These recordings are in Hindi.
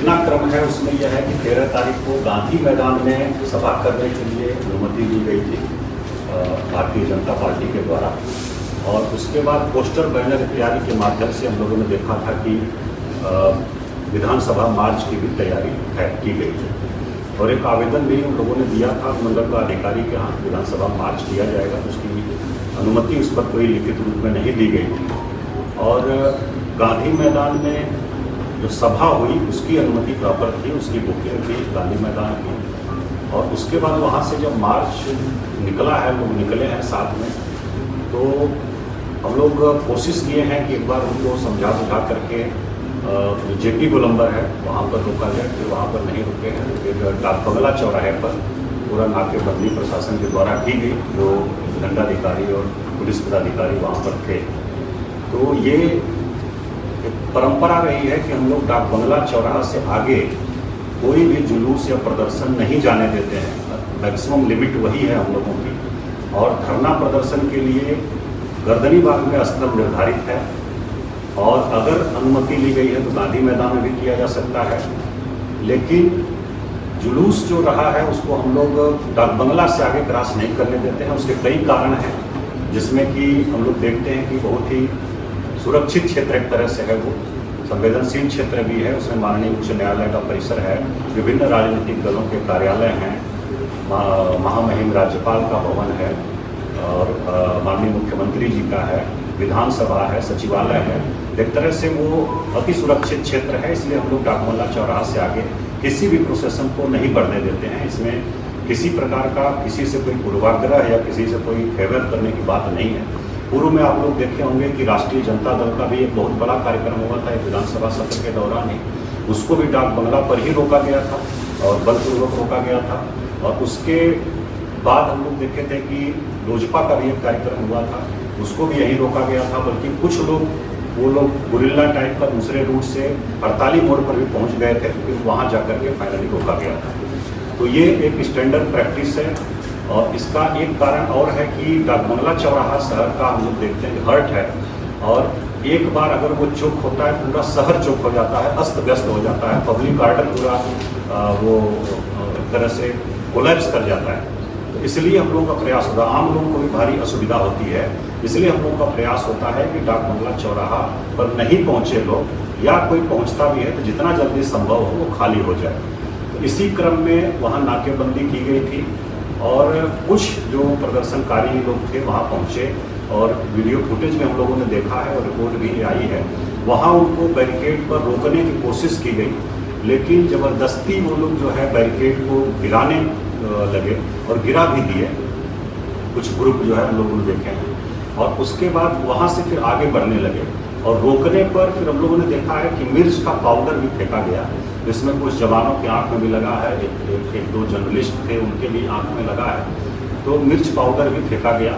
घटनाक्रम है उसमें यह है कि 13 तारीख को गांधी मैदान में सभा करने के लिए अनुमति दी गई थी भारतीय जनता पार्टी के द्वारा, और उसके बाद पोस्टर बैनर इत्यादि के माध्यम से हम लोगों ने देखा था कि विधानसभा मार्च की भी तैयारी की गई थी, और एक आवेदन भी हम लोगों ने दिया था मंडल अधिकारी के यहाँ विधानसभा मार्च किया जाएगा। उसकी अनुमति उस पर कोई लिखित रूप में नहीं दी गई थी, और गांधी मैदान में जो सभा हुई उसकी अनुमति प्रॉपर थी, उसकी बुकिंग थी गांधी मैदान की। और उसके बाद वहाँ से जब मार्च निकला है, लोग निकले हैं साथ में, तो हम लोग कोशिश किए हैं कि एक बार उनको समझा बुझा करके जेपी गोलंबर है वहाँ पर रोका जाए, फिर वहाँ पर नहीं रुके हैं। फिर डाक बंगला चौराहे पर पूरा नाकेबंदी प्रशासन के द्वारा की गई, जो दंडाधिकारी और पुलिस पदाधिकारी वहाँ पर थे। तो ये एक परंपरा रही है कि हम लोग डाक बंगला चौराहा से आगे कोई भी जुलूस या प्रदर्शन नहीं जाने देते हैं। मैक्सिमम लिमिट वही है हम लोगों की, और धरना प्रदर्शन के लिए गर्दनी बाग में स्थल निर्धारित है, और अगर अनुमति ली गई है तो गांधी मैदान में भी किया जा सकता है। लेकिन जुलूस जो रहा है उसको हम लोग डाक बंगला से आगे क्रॉस नहीं करने देते हैं। उसके कई कारण हैं, जिसमें कि हम लोग देखते हैं कि बहुत ही सुरक्षित क्षेत्र एक तरह से है, वो संवेदनशील क्षेत्र भी है। उसमें माननीय उच्च न्यायालय का परिसर है, विभिन्न राजनीतिक दलों के कार्यालय हैं, महामहिम राज्यपाल का भवन है, और माननीय मुख्यमंत्री जी का है, विधानसभा है, सचिवालय है। एक तरह से वो अति सुरक्षित क्षेत्र है, इसलिए हम लोग डाक बंगला चौराहा से आगे किसी भी प्रोसेसन को नहीं बढ़ने देते हैं। इसमें किसी प्रकार का किसी से कोई पूर्वाग्रह या किसी से कोई फेवर करने की बात नहीं है। पूर्व में आप लोग देखे होंगे कि राष्ट्रीय जनता दल का भी एक बहुत बड़ा कार्यक्रम हुआ था एक विधानसभा सत्र के दौरान ही, उसको भी डाक बंगला पर ही रोका गया था और बलपूर्वक रोका गया था। और उसके बाद हम लोग देखे थे कि लोजपा का भी एक कार्यक्रम हुआ था, उसको भी यहीं रोका गया था। बल्कि कुछ लोग वो लोग गुरिल्ला टाइप का दूसरे रूट से हड़ताली मोड़ पर भी पहुंच गए थे, फिर वहाँ जाकर के फाइनली रोका गया था। तो ये एक स्टैंडर्ड प्रैक्टिस है, और इसका एक कारण और है कि डाक बंगला चौराहा शहर का हम लोग देखते हैं हर्ट है, और एक बार अगर वो चौक होता है पूरा शहर चौक हो जाता है, अस्त व्यस्त हो जाता है, पब्लिक गार्डन पूरा वो एक तरह से कोलैप्स कर जाता है। तो इसलिए हम लोगों का प्रयास होता है, आम लोगों को भी भारी असुविधा होती है, इसलिए हम लोगों का प्रयास होता है कि डाक बंगला चौराहा पर नहीं पहुँचे लोग, या कोई पहुँचता भी है तो जितना जल्दी संभव हो वो खाली हो जाए। तो इसी क्रम में वहाँ नाकेबंदी की गई थी, और कुछ जो प्रदर्शनकारी लोग थे वहाँ पहुँचे, और वीडियो फुटेज में हम लोगों ने देखा है और रिपोर्ट भी आई है, वहाँ उनको बैरिकेड पर रोकने की कोशिश की गई, लेकिन ज़बरदस्ती वो लोग जो है बैरिकेड को गिराने लगे और गिरा भी दिए। कुछ ग्रुप जो है हम लोगों ने देखे हैं, और उसके बाद वहाँ से फिर आगे बढ़ने लगे, और रोकने पर फिर हम लोगों ने देखा है कि मिर्च का पाउडर भी फेंका गया, जिसमें कुछ जवानों की आंख में भी लगा है, एक दो जर्नलिस्ट थे उनके भी आंख में लगा है। तो मिर्च पाउडर भी फेंका गया,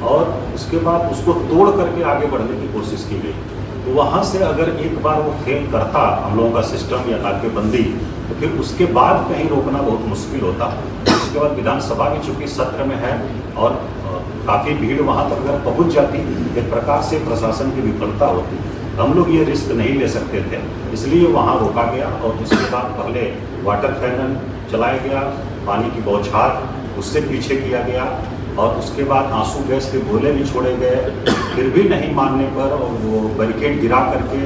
और उसके बाद उसको तोड़ करके आगे बढ़ने की कोशिश की गई। तो वहाँ से अगर एक बार वो फेल करता हम लोगों का सिस्टम या नाकेबंदी, तो फिर उसके बाद कहीं रोकना बहुत मुश्किल होता। उसके बाद विधानसभा की चूँकि सत्र में है, और काफ़ी भीड़ वहाँ तक अगर पहुँच जाती, एक प्रकार से प्रशासन की विफलता होती। हम लोग ये रिस्क नहीं ले सकते थे, इसलिए वहाँ रोका गया। और उसके बाद पहले वाटर कैनन चलाया गया, पानी की बौछार उससे पीछे किया गया, और उसके बाद आंसू गैस के गोले भी छोड़े गए। फिर भी नहीं मानने पर और वो बैरिकेड गिरा करके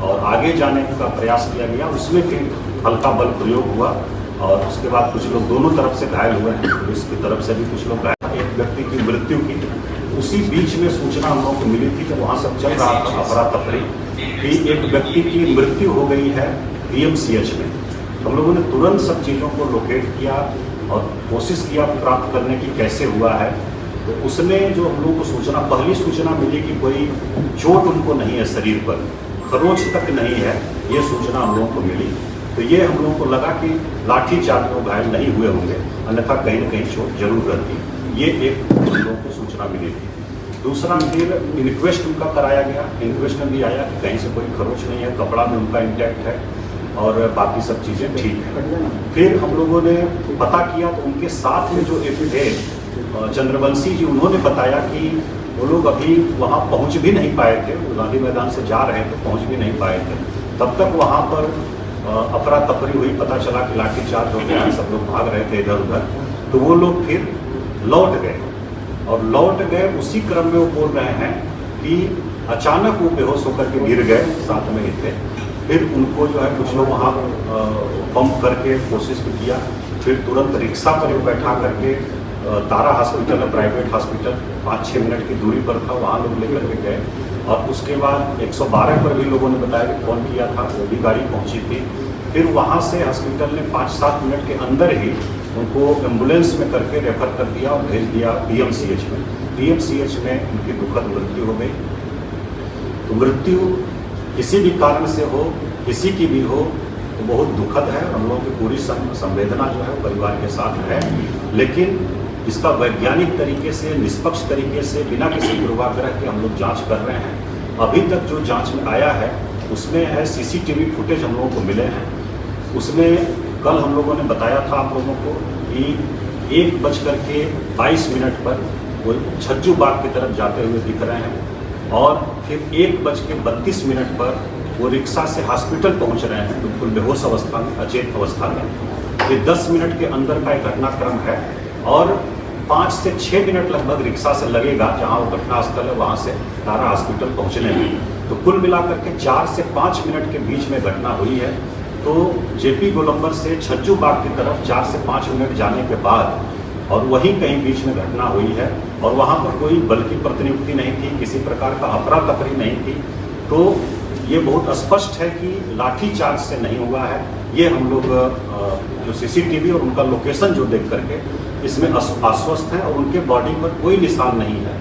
और आगे जाने का प्रयास किया गया, उसमें फिर हल्का बल प्रयोग हुआ, और उसके बाद कुछ लोग दोनों तरफ से घायल हुए हैं, पुलिस की तरफ से भी कुछ लोग घायल। एक व्यक्ति की मृत्यु की उसी बीच में सूचना हम लोगों को मिली थी कि वहाँ सब चल रहा था अफरा तफरी कि एक व्यक्ति की मृत्यु हो गई है PMCH में। हम लोगों ने तुरंत सब चीज़ों को लोकेट किया और कोशिश किया प्राप्त करने की कैसे हुआ है। तो उसमें जो हम लोगों को सूचना, पहली सूचना मिली कि कोई चोट उनको नहीं है शरीर पर, खरोच तक नहीं है, ये सूचना हम लोगों को मिली। तो ये हम लोगों को लगा कि लाठीचार्ज में घायल नहीं हुए होंगे, अन्यथा कहीं न कहीं चोट जरूर रहती। ये एक हम लोगों को सूचना मिली थी। दूसरा फिर इन्क्वेस्ट उनका कराया गया, इन्क्वेस्ट में भी आया कि कहीं से कोई खरोच नहीं है, कपड़ा भी उनका इंटैक्ट है और बाकी सब चीज़ें ठीक है। फिर हम लोगों ने पता किया तो उनके साथ में जो थे चंद्रवंशी जी, उन्होंने बताया कि वो लोग अभी वहाँ पहुँच भी नहीं पाए थे, वो गांधी मैदान से जा रहे थे, पहुँच भी नहीं पाए थे। तब तक वहाँ पर अफरा तफरी हुई, पता चला कि लाठीचार्ज हो गया, सब लोग भाग रहे थे इधर उधर, तो वो लोग फिर लौट गए और लौट गए। उसी क्रम में वो बोल रहे हैं कि अचानक वो बेहोश होकर के गिर गए, साथ में ही थे। फिर उनको जो है कुछ लोग वहाँ पंप करके कोशिश भी किया, फिर तुरंत रिक्शा पर वो बैठा करके तारा हॉस्पिटल है, प्राइवेट हॉस्पिटल 5-6 मिनट की दूरी पर था, वहाँ लोग लेकर के गए। और उसके बाद 112 पर भी लोगों ने बताया कि फ़ोन किया था, वो भी गाड़ी पहुँची थी। फिर वहाँ से हॉस्पिटल ने 5-7 मिनट के अंदर ही उनको एम्बुलेंस में करके रेफर कर दिया और भेज दिया PMCH में। PMCH में उनकी दुखद मृत्यु हो गई। तो मृत्यु किसी भी कारण से हो, किसी की भी हो, तो बहुत दुखद है। हम लोगों की पूरी संवेदना जो है परिवार के साथ है, लेकिन इसका वैज्ञानिक तरीके से, निष्पक्ष तरीके से, बिना किसी पूर्वाग्रह के हम लोग जांच कर रहे हैं। अभी तक जो जांच में आया है उसमें है CCTV फुटेज हम लोगों को मिले हैं। उसमें कल हम लोगों ने बताया था आप लोगों को कि 1:22 पर वो छज्जू बाग की तरफ जाते हुए दिख रहे हैं और फिर 1:32 पर वो रिक्शा से हॉस्पिटल पहुंच रहे हैं, बिल्कुल बेहोश अवस्था में, अचेत अवस्था में। ये 10 मिनट के अंदर का एक घटनाक्रम है और 5 से 6 मिनट लगभग रिक्शा से लगेगा जहां वो घटनास्थल है वहां से तारा हॉस्पिटल पहुंचने में। तो कुल मिलाकर के 4 से 5 मिनट के बीच में घटना हुई है। तो JP गोलंबर से छज्जू बाग की तरफ 4 से 5 मिनट जाने के बाद और वहीं कहीं बीच में घटना हुई है और वहां पर कोई बल की प्रतिनियुक्ति नहीं थी, किसी प्रकार का अफरा तफरी नहीं थी। तो ये बहुत स्पष्ट है कि लाठीचार्ज से नहीं हुआ है। ये हम लोग जो CCTV और उनका लोकेशन जो देख करके इसमें आश्वस्त हैं और उनके बॉडी पर कोई निशान नहीं है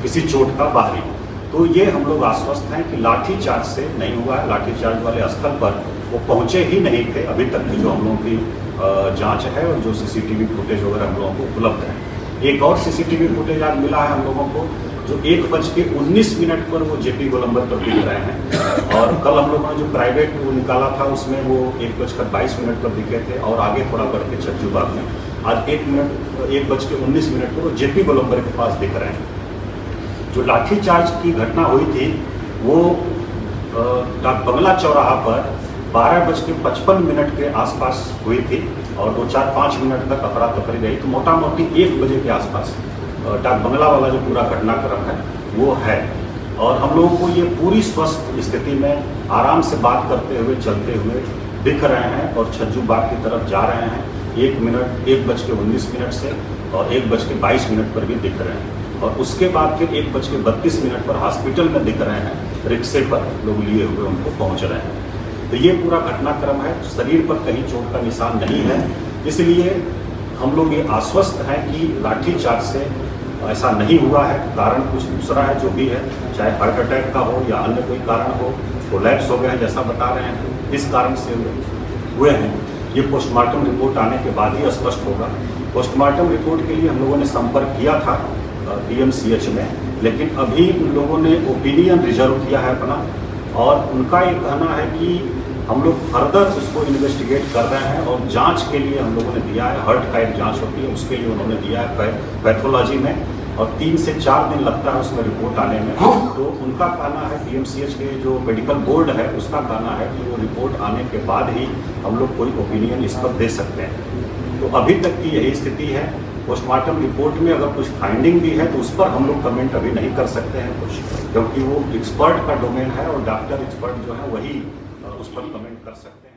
किसी चोट का बाहरी। तो ये हम लोग आश्वस्त हैं कि लाठीचार्ज से नहीं हुआ है। लाठीचार्ज वाले स्थल पर वो पहुंचे ही नहीं थे अभी तक की जो हम लोगों की जांच है और जो CCTV फुटेज वगैरह हम लोगों को उपलब्ध है। एक और CCTV फुटेज आज मिला है हम लोगों को जो 1:19 पर वो JP गोलंबर पर दिख रहे हैं और कल हम लोगों ने जो प्राइवेट वो निकाला था उसमें वो 1:22 पर दिखे थे और आगे थोड़ा बढ़ के छज्जू बाग में आज 1:19 पर वो JP गोलंबर के पास दिख रहे हैं। जो लाठीचार्ज की घटना हुई थी वो डाक बंगला चौराहा पर 12:55 के आसपास हुई थी और 2-4-5 मिनट तक अफरा तफरी रही। तो मोटा मोटी 1 बजे के आसपास डाक बंगला वाला जो पूरा घटनाक्रम है वो है और हम लोगों को ये पूरी स्वस्थ स्थिति में आराम से बात करते हुए चलते हुए दिख रहे हैं और छज्जू बाग की तरफ जा रहे हैं 1:19 से और 1:22 पर भी दिख रहे हैं और उसके बाद फिर 1:32 पर हॉस्पिटल में दिख रहे हैं, रिक्शे पर लोग लिए हुए उनको पहुंच रहे हैं। तो ये पूरा घटनाक्रम है। शरीर पर कहीं चोट का निशान नहीं है, इसलिए हम लोग ये आश्वस्त हैं कि लाठीचार्ज से ऐसा नहीं हुआ है। कारण कुछ दूसरा है जो भी है, चाहे हार्ट अटैक का हो या अन्य कोई कारण हो, कोलैप्स हो गया है जैसा बता रहे हैं, इस कारण से हुए हैं। ये पोस्टमार्टम रिपोर्ट आने के बाद ही स्पष्ट होगा। पोस्टमार्टम रिपोर्ट के लिए हम लोगों ने संपर्क किया था PMCH में, लेकिन अभी उन लोगों ने ओपिनियन रिजर्व किया है अपना और उनका ये कहना है कि हम लोग फर्दर उसको इन्वेस्टिगेट कर रहे हैं और जांच के लिए हम लोगों ने दिया है, हार्ट का एक जांच होती है उसके लिए उन्होंने दिया है पैथोलॉजी में और 3 से 4 दिन लगता है उसमें रिपोर्ट आने में। तो उनका कहना है PMCH के जो मेडिकल बोर्ड है उसका कहना है कि वो रिपोर्ट आने के बाद ही हम लोग कोई ओपिनियन इस पर दे सकते हैं। तो अभी तक की यही स्थिति है। पोस्टमार्टम रिपोर्ट में अगर कुछ फाइंडिंग भी है तो उस पर हम लोग कमेंट अभी नहीं कर सकते हैं कुछ, क्योंकि वो एक्सपर्ट का डोमेन है और डॉक्टर एक्सपर्ट जो है वही उस पर कमेंट कर सकते हैं।